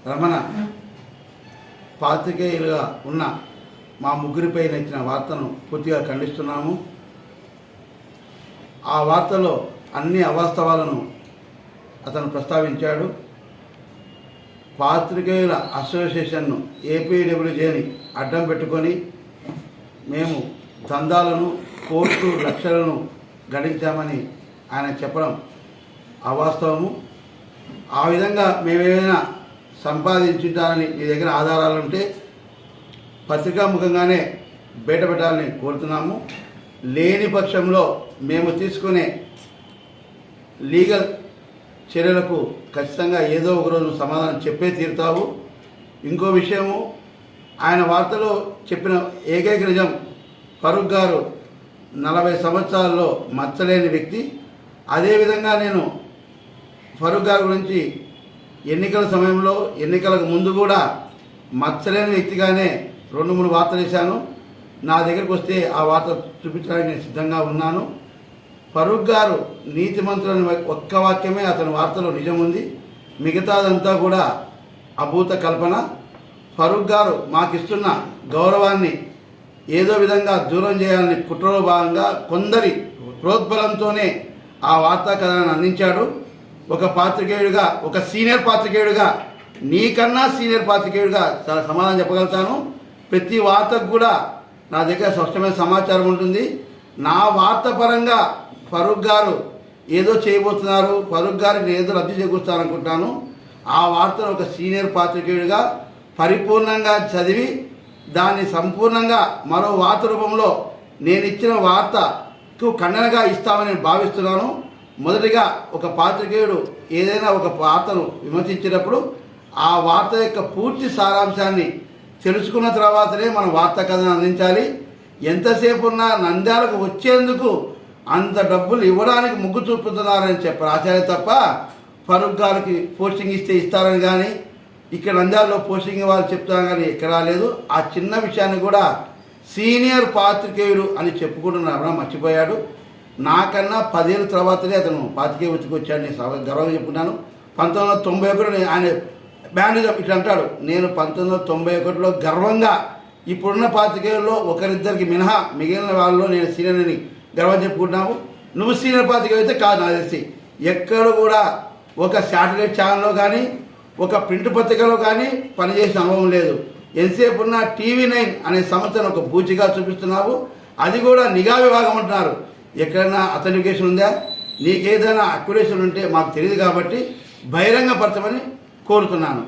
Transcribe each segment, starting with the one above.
రమణ పాత్రికేయులుగా ఉన్న మా ముగ్గురిపై ఇచ్చిన వార్తను పూర్తిగా ఖండిస్తున్నాము. ఆ వార్తలో అన్ని అవాస్తవాలను అతను ప్రస్తావించాడు. పాత్రికేయుల అసోసియేషన్ను ఏపీడబ్ల్యూజేని అడ్డం పెట్టుకొని మేము దందాలను కోర్టు లక్షలను గడించామని ఆయన చెప్పడం అవాస్తవము. ఆ విధంగా మేమేమైనా సంపాదించుంటారని మీ దగ్గర ఆధారాలు ఉంటే పత్రికాముఖంగానే బయటపెట్టాలని కోరుతున్నాము. లేని పక్షంలో మేము తీసుకునే లీగల్ చర్యలకు ఖచ్చితంగా ఏదో ఒకరోజు సమాధానం చెప్పే తీరుతావు. ఇంకో విషయము, ఆయన వార్తలో చెప్పిన ఏకైక నిజం, ఫరూక్ గారు 40 సంవత్సరాల్లో మచ్చలేని వ్యక్తి. అదేవిధంగా నేను ఫరూక్ గారి గురించి ఎన్నికల సమయంలో ఎన్నికలకు ముందు కూడా మచ్చలేని వ్యక్తిగానే 2-3 వార్తలు వేశాను. నా దగ్గరికి వస్తే ఆ వార్త చూపించడానికి నేను సిద్ధంగా ఉన్నాను. ఫరూక్ గారు నీతిమంతులని ఒక్క వాక్యమే అతని వార్తలో నిజం ఉంది, మిగతాదంతా కూడా అభూత కల్పన. ఫరూక్ గారు మాకిస్తున్న గౌరవాన్ని ఏదో విధంగా దూరం చేయాలని కుట్రలో భాగంగా కొందరి ప్రోద్బలంతోనే ఆ వార్తా కథనాన్ని అందించాడు. ఒక పాత్రికేయుడిగా, ఒక సీనియర్ పాత్రికేయుడిగా, నీకన్నా సీనియర్ పాత్రికేయుడిగా చాలా సమాధానం చెప్పగలుగుతాను. ప్రతి వార్తకు కూడా నా దగ్గర స్పష్టమైన సమాచారం ఉంటుంది. నా వార్త పరంగా ఫరూక్ గారు ఏదో చేయబోతున్నారు, ఫరూక్ గారిని ఏదో రద్దు చేకూరుస్తారనుకుంటాను. ఆ వార్తను ఒక సీనియర్ పాత్రికేయుడిగా పరిపూర్ణంగా చదివి దాన్ని సంపూర్ణంగా మరో వార్త రూపంలో నేను ఇచ్చిన వార్తకు ఖండనగా ఇస్తామని నేను భావిస్తున్నాను. మొదటిగా ఒక పాత్రికేయుడు ఏదైనా ఒక వార్తను విమర్శించినప్పుడు ఆ వార్త యొక్క పూర్తి సారాంశాన్ని తెలుసుకున్న తర్వాతనే మనం వార్తా కథను అందించాలి. ఎంతసేపు ఉన్నా నంద్యాలకు వచ్చేందుకు అంత డబ్బులు ఇవ్వడానికి ముగ్గు చూపుతున్నారని చెప్పారు ఆచార్య తప్ప ఫరూక్ గారికి పోస్టింగ్ ఇస్తే ఇస్తారని కానీ, ఇక్కడ నంద్యాలలో పోస్టింగ్ వాళ్ళు చెప్తారని కానీ ఎక్కడా లేదు. ఆ చిన్న విషయాన్ని కూడా సీనియర్ పాత్రికేయుడు అని చెప్పుకుంటున్నా మర్చిపోయాడు. నాకన్నా 10 ఏళ్ళ తర్వాతనే అతను పాత్రికేయ వృత్తికి వచ్చాడు. నేను గర్వంగా చెప్పుకున్నాను. 1991 ఆయన బ్యాండ్ ఇట్లా అంటాడు, నేను 1991లో గర్వంగా ఇప్పుడున్న పాత్రికేయుల్లో ఒకరిద్దరికి మినహా మిగిలిన వాళ్ళలో నేను సీనియర్ అని గర్వం చెప్పుకుంటున్నాము. నువ్వు సీనియర్ పాత్రికేయ అయితే కాదు, నాకు తెలిసి ఎక్కడ కూడా ఒక శాటిలైట్ ఛానల్లో కానీ ఒక ప్రింట్ పత్రికలో కానీ పనిచేసిన అనుభవం లేదు. ఎంతసేపు ఉన్న TV9 అనే సంస్థను ఒక బూచిగా చూపిస్తున్నావు. అది కూడా నిఘా విభాగం అంటున్నారు. ఎక్కడైనా అథెంటికేషన్ ఉందా? నీకేదైనా అక్యురేషన్ ఉంటే మాకు తెలియదు కాబట్టి బహిరంగపరచమని కోరుతున్నాను.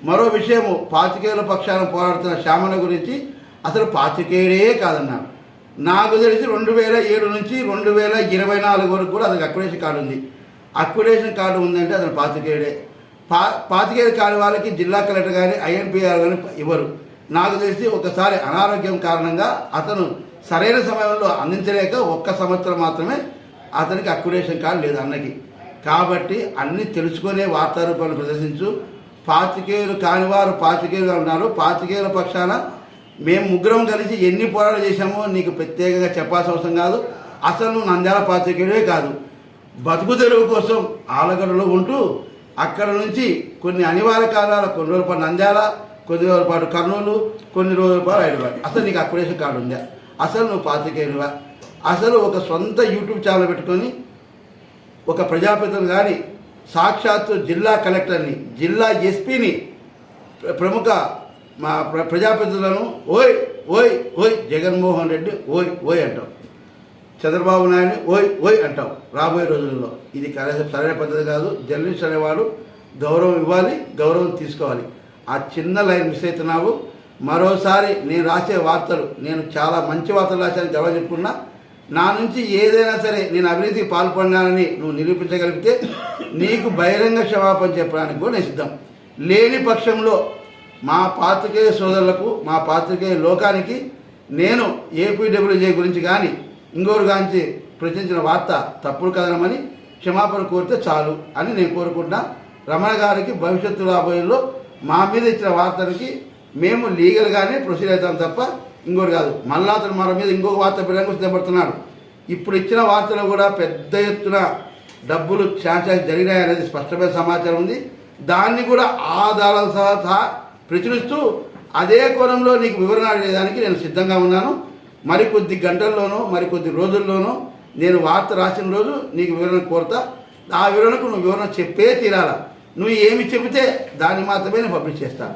మరో విషయము, పాత్రికేయుల పక్షాన పోరాడుతున్న శ్యామల గురించి అసలు పాత్రికేయుడే కాదన్నారు. నాకు తెలిసి 2007 నుంచి 2024 వరకు కూడా అతనికి అక్యురేషన్ కార్డు ఉంది. అక్యురేషన్ కార్డు ఉందంటే అతను పాత్రికేయుడే. పాత్రికేయుడు కాని వాళ్ళకి జిల్లా కలెక్టర్ కానీ INPR కానీ ఇవ్వరు. నాకు తెలిసి ఒకసారి అనారోగ్యం కారణంగా అతను సరైన సమయంలో అందించలేక 1 సంవత్సరం మాత్రమే అతనికి అక్యురేషన్ కార్డు లేదు అన్నకి. కాబట్టి అన్నీ తెలుసుకునే వార్తా రూపాన్ని ప్రదర్శించు. పాత్రికేయులు కానివారు పాత్రికేయులుగా ఉన్నారు. పాత్రికేయుల పక్షాన మేము ముగ్గురం కలిసి ఎన్ని పోరాటాలు చేశామో నీకు ప్రత్యేకంగా చెప్పాల్సిన అవసరం కాదు. అసలు నంద్యాల పాత్రికేయుడే కాదు, బతుకు తెరువు కోసం ఆలగడలో ఉంటూ అక్కడ నుంచి కొన్ని అనివార్య కారణాలు కొన్ని రోజుల పాటు నంద్యాల, కొన్ని రోజుల పాటు కర్నూలు, కొన్ని రోజుల పాటు హైదరాబాద్. అసలు నీకు అక్యురేషన్ కార్డు ఉందా? అసలు నువ్వు పాత్రికేయుడివా? అసలు ఒక సొంత యూట్యూబ్ ఛానల్ పెట్టుకొని ఒక ప్రజాప్రతినిధులు కానీ, సాక్షాత్తు జిల్లా కలెక్టర్ని, జిల్లా ఎస్పీని, ప్రముఖ మా ప్రజాప్రతినిధులను ఓయ్ ఓయ్ ఓయ్, జగన్మోహన్ రెడ్డి ఓయ్ ఓయ్ అంటావు, చంద్రబాబు నాయుడు ఓయ్ ఓయ్ అంటావు రాబోయే రోజుల్లో. ఇది సరైన పద్ధతి కాదు. జర్నలిస్ట్ అనేవాడు గౌరవం ఇవ్వాలి, గౌరవం తీసుకోవాలి. ఆ చిన్న లైన్ మిస్ అవుతున్నావు. మరోసారి నేను రాసే వార్తలు, నేను చాలా మంచి వార్తలు రాశాను గర్వం చెప్పుకున్నా. నా నుంచి ఏదైనా సరే నేను అవినీతికి పాల్పడినానని నువ్వు నిరూపించగలిగితే నీకు బహిరంగ క్షమాపణ చెప్పడానికి కూడా నేను సిద్ధం. లేని పక్షంలో మా పాత్రికేయ సోదరులకు, మా పాత్రికేయ లోకానికి నేను ఏపీడబ్ల్యూజే గురించి కానీ ఇంకోరు గాంచి ప్రచురించిన వార్త తప్పుడు కథనమని క్షమాపణ కోరితే చాలు అని నేను కోరుకుంటున్నా. రమణ గారికి భవిష్యత్తు రాబోయేలో మా మీద ఇచ్చిన వార్తలకి మేము లీగల్గానే ప్రొసీడ్ అవుతాం తప్ప ఇంకోటి కాదు. మళ్ళా అతను మన మీద ఇంకొక వార్త బిల్లంగా సిద్ధపడుతున్నాడు. ఇప్పుడు ఇచ్చిన వార్తలో కూడా పెద్ద ఎత్తున డబ్బులు ఛాన్స్ జరిగినాయనేది స్పష్టమైన సమాచారం ఉంది. దాన్ని కూడా ఆధారాల సహా ప్రచురిస్తూ అదే కోణంలో నీకు వివరణ అడిగేదానికి నేను సిద్ధంగా ఉన్నాను. మరికొద్ది గంటల్లోనో మరికొద్ది రోజుల్లోనో నేను వార్త రాసిన రోజు నీకు వివరణ కోరుతా. ఆ వివరణకు నువ్వు వివరణ చెప్పే తీరాలా. నువ్వు ఏమి చెబితే దాన్ని మాత్రమే నేను పబ్లిష్ చేస్తాను.